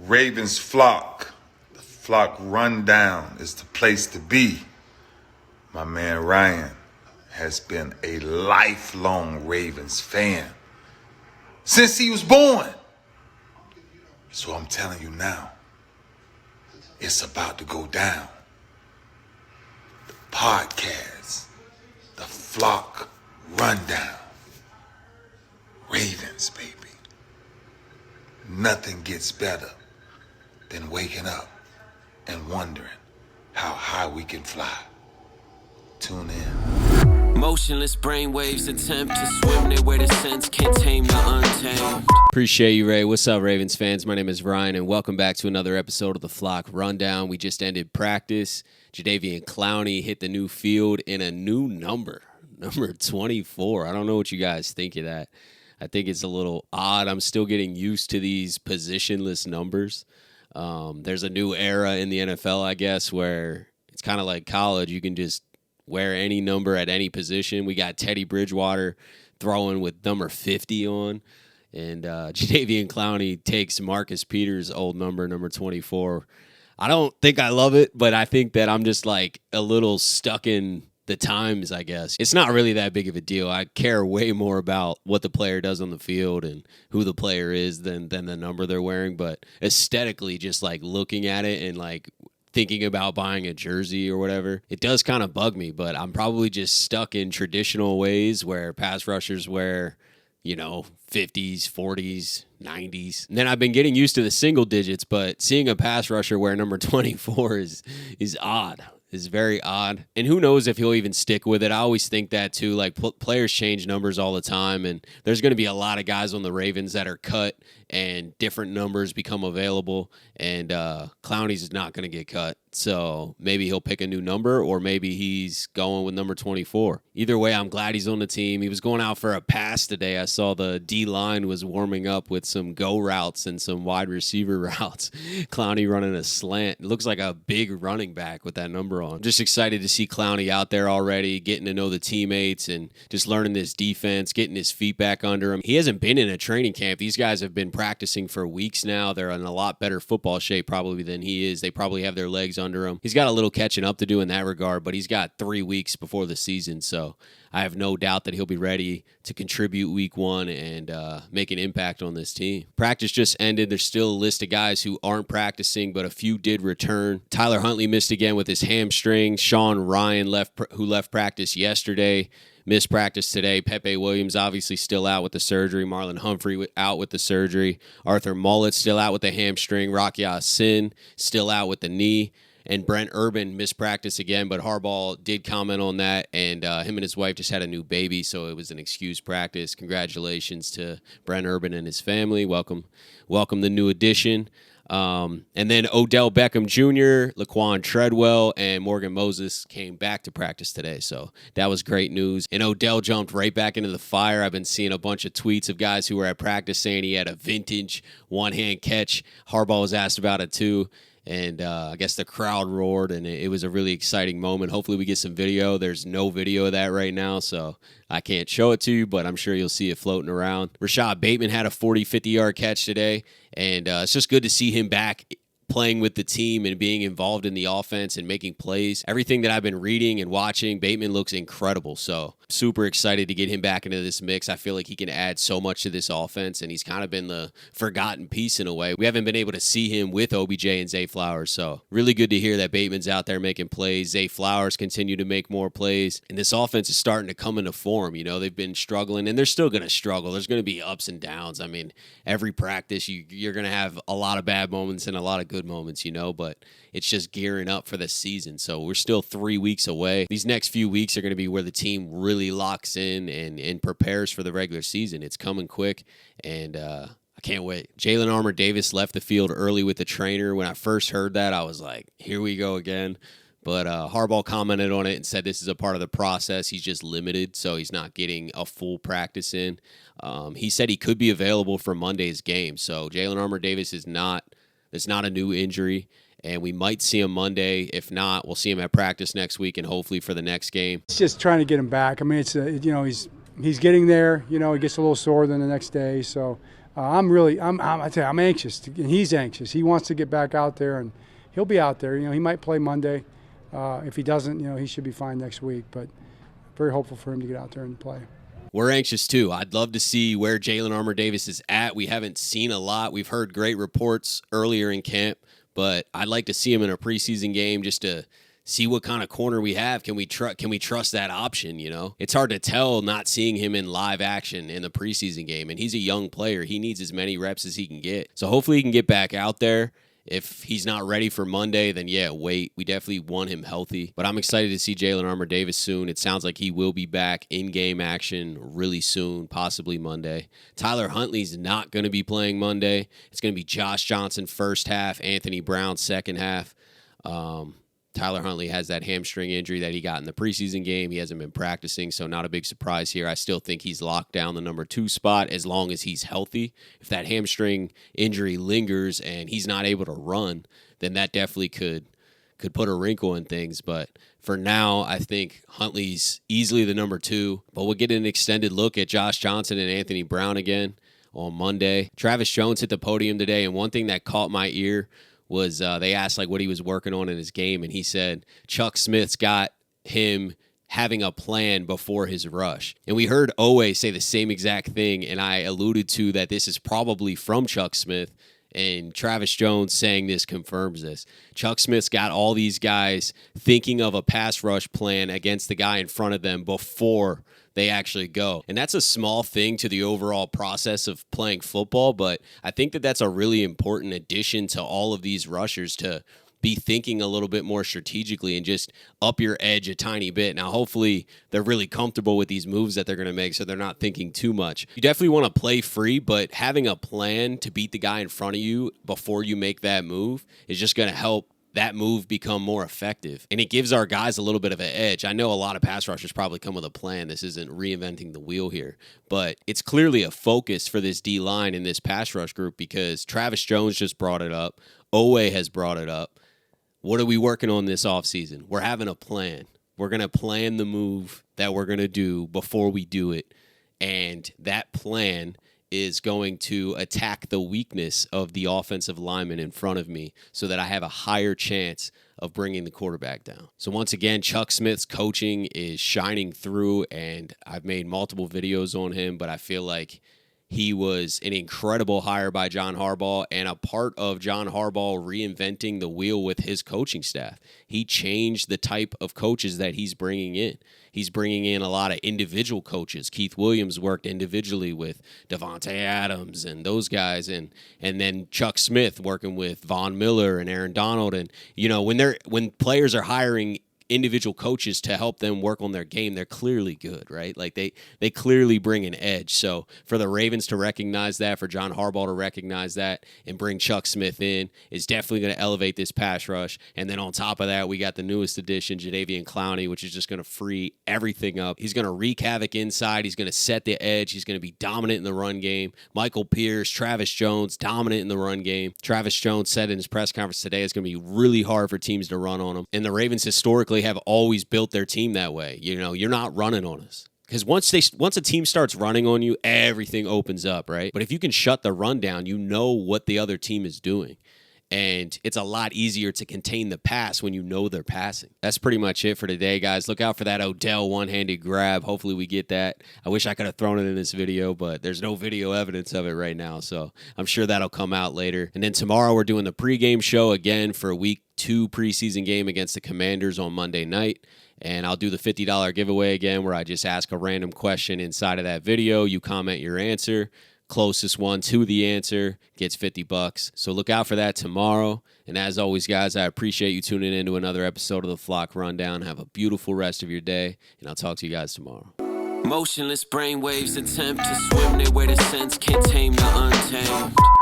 Ravens flock, the flock rundown is the place to be. My man Ryan has been a lifelong Ravens fan since he was born. So I'm telling you now, it's about to go down. The podcast, the flock rundown. Ravens, baby. Nothing gets better than waking up and wondering how high we can fly. Tune in. Motionless brainwaves attempt to swim their way to sense, can't tame the untamed. Appreciate you, Ray. What's up, Ravens fans? My name is Ryan, and welcome back to another episode of the Flock Rundown. We just ended practice. Jadeveon Clowney hit the new field in a new number 24. I don't know what you guys think of that. I think it's a little odd. I'm still getting used to these positionless numbers. There's a new era in the NFL, I guess, where it's kind of like college. You can just wear any number at any position. We got Teddy Bridgewater throwing with number 50 on. And Jadeveon Clowney takes Marcus Peters' old number 24. I don't think I love it, but I think that I'm just like a little stuck in the times, I guess. It's not really that big of a deal. I care way more about what the player does on the field and who the player is than the number they're wearing. But aesthetically, just like looking at it and like thinking about buying a jersey or whatever, it does kind of bug me. But I'm probably just stuck in traditional ways where pass rushers wear, 50s, 40s, 90s. And then I've been getting used to the single digits, but seeing a pass rusher wear number 24 is odd. Is very odd. And who knows if he'll even stick with it. I always think that too. Like players change numbers all the time, and there's going to be a lot of guys on the Ravens that are cut and different numbers become available, and Clowney's not going to get cut. So maybe he'll pick a new number, or maybe he's going with number 24. Either way, I'm glad he's on the team. He was going out for a pass today. I saw the D-line was warming up with some go routes and some wide receiver routes. Clowney running a slant. It looks like a big running back with that number on. I'm just excited to see Clowney out there already, getting to know the teammates and just learning this defense, getting his feet back under him. He hasn't been in a training camp. These guys have been practicing for weeks now. They're in a lot better football shape probably than he is. They probably have their legs under him. He's got a little catching up to do in that regard, but he's got 3 weeks before the season, so I have no doubt that he'll be ready to contribute week one and make an impact on this team. Practice just ended. There's still a list of guys who aren't practicing, but a few did return. Tyler Huntley missed again with his hamstring. Sean Ryan who left practice yesterday, missed practice today. Pepe Williams obviously still out with the surgery. Marlon Humphrey out with the surgery. Arthur Mullet still out with the hamstring. Rock Ya-Sin still out with the knee. And Brent Urban missed practice again, but Harbaugh did comment on that, and him and his wife just had a new baby, so it was an excused practice. Congratulations to Brent Urban and his family. Welcome the new addition. And then Odell Beckham Jr., Laquan Treadwell, and Morgan Moses came back to practice today, so that was great news. And Odell jumped right back into the fire. I've been seeing a bunch of tweets of guys who were at practice saying he had a vintage one-hand catch. Harbaugh was asked about it too. And I guess the crowd roared, and it was a really exciting moment. Hopefully we get some video. There's no video of that right now, so I can't show it to you, but I'm sure you'll see it floating around. Rashod Bateman had a 40, 50-yard catch today, and it's just good to see him back playing with the team and being involved in the offense and making plays. Everything that I've been reading and watching, Bateman looks incredible. So super excited to get him back into this mix. I feel like he can add so much to this offense, and he's kind of been the forgotten piece in a way. We haven't been able to see him with OBJ and Zay Flowers, so really good to hear that Bateman's out there making plays. Zay Flowers continue to make more plays, and this offense is starting to come into form. They've been struggling, and they're still going to struggle. There's going to be ups and downs. I mean, every practice, you're going to have a lot of bad moments and a lot of good moments, but it's just gearing up for the season. So we're still 3 weeks away. These next few weeks are going to be where the team really locks in and prepares for the regular season. It's coming quick, and I can't wait. Jalen Armour Davis left the field early with the trainer. When I first heard that, I was like, here we go again. But Harbaugh commented on it and said this is a part of the process. He's just limited, so he's not getting a full practice in. He said he could be available for Monday's game. So Jalen Armour Davis it's not a new injury, and we might see him Monday. If not, we'll see him at practice next week and hopefully for the next game. It's just trying to get him back. I mean, it's he's getting there. He gets a little sore then the next day. So I tell you, I'm anxious, and he's anxious. He wants to get back out there, and he'll be out there. He might play Monday. If he doesn't, he should be fine next week. But very hopeful for him to get out there and play. We're anxious too. I'd love to see where Jalyn Armour Davis is at. We haven't seen a lot. We've heard great reports earlier in camp, but I'd like to see him in a preseason game just to see what kind of corner we have. Can we trust that option? It's hard to tell not seeing him in live action in the preseason game, and he's a young player. He needs as many reps as he can get. So hopefully he can get back out there. If he's not ready for Monday, then wait. We definitely want him healthy. But I'm excited to see Jalyn Armour Davis soon. It sounds like he will be back in game action really soon, possibly Monday. Tyler Huntley's not going to be playing Monday. It's going to be Josh Johnson first half, Anthony Brown second half. Tyler Huntley has that hamstring injury that he got in the preseason game. He hasn't been practicing, so not a big surprise here. I still think he's locked down the number 2 spot as long as he's healthy. If that hamstring injury lingers and he's not able to run, then that definitely could put a wrinkle in things. But for now, I think Huntley's easily the number 2. But we'll get an extended look at Josh Johnson and Anthony Brown again on Monday. Travis Jones hit the podium today, and one thing that caught my ear was they asked what he was working on in his game, and he said Chuck Smith's got him having a plan before his rush. And we heard Oweh say the same exact thing, and I alluded to that this is probably from Chuck Smith, and Travis Jones saying this confirms this. Chuck Smith's got all these guys thinking of a pass rush plan against the guy in front of them before they actually go. And that's a small thing to the overall process of playing football, but I think that that's a really important addition to all of these rushers to be thinking a little bit more strategically and just up your edge a tiny bit. Now, hopefully they're really comfortable with these moves that they're going to make, so they're not thinking too much. You definitely want to play free, but having a plan to beat the guy in front of you before you make that move is just going to help that move become more effective. And it gives our guys a little bit of an edge. I know a lot of pass rushers probably come with a plan. This isn't reinventing the wheel here, but it's clearly a focus for this D-line in this pass rush group because Travis Jones just brought it up. Oweh has brought it up. What are we working on this offseason? We're having a plan. We're going to plan the move that we're going to do before we do it. And that plan is going to attack the weakness of the offensive lineman in front of me so that I have a higher chance of bringing the quarterback down. So once again, Chuck Smith's coaching is shining through, and I've made multiple videos on him, but I feel like he was an incredible hire by John Harbaugh and a part of John Harbaugh reinventing the wheel with his coaching staff. He changed the type of coaches that he's bringing in. He's bringing in a lot of individual coaches. Keith Williams worked individually with Devontae Adams and those guys, and then Chuck Smith working with Von Miller and Aaron Donald. And when players are hiring individual coaches to help them work on their game, they're clearly good, right? Like they clearly bring an edge. So for the Ravens to recognize that, for John Harbaugh to recognize that and bring Chuck Smith in is definitely going to elevate this pass rush. And then on top of that, we got the newest addition, Jadeveon Clowney, which is just going to free everything up. He's going to wreak havoc inside. He's going to set the edge. He's going to be dominant in the run game. Michael Pierce, Travis Jones, dominant in the run game. Travis Jones said in his press conference today it's going to be really hard for teams to run on him. And the Ravens historically have always built their team that way. You're not running on us. Because once a team starts running on you, everything opens up, right? But if you can shut the run down, you know what the other team is doing. And it's a lot easier to contain the pass when you know they're passing. That's pretty much it for today, guys. Look out for that Odell one-handed grab. Hopefully we get that. I wish I could have thrown it in this video, but there's no video evidence of it right now, so I'm sure that'll come out later. And then tomorrow we're doing the pregame show again for Week 2 preseason game against the Commanders on Monday night. And I'll do the $50 giveaway again where I just ask a random question inside of that video. You comment your answer. Closest one to the answer gets $50. So look out for that tomorrow. And as always, guys, I appreciate you tuning in to another episode of the Flock Rundown. Have a beautiful rest of your day, and I'll talk to you guys tomorrow. Motionless brainwaves attempt to swim their way to sense, can't tame the untamed.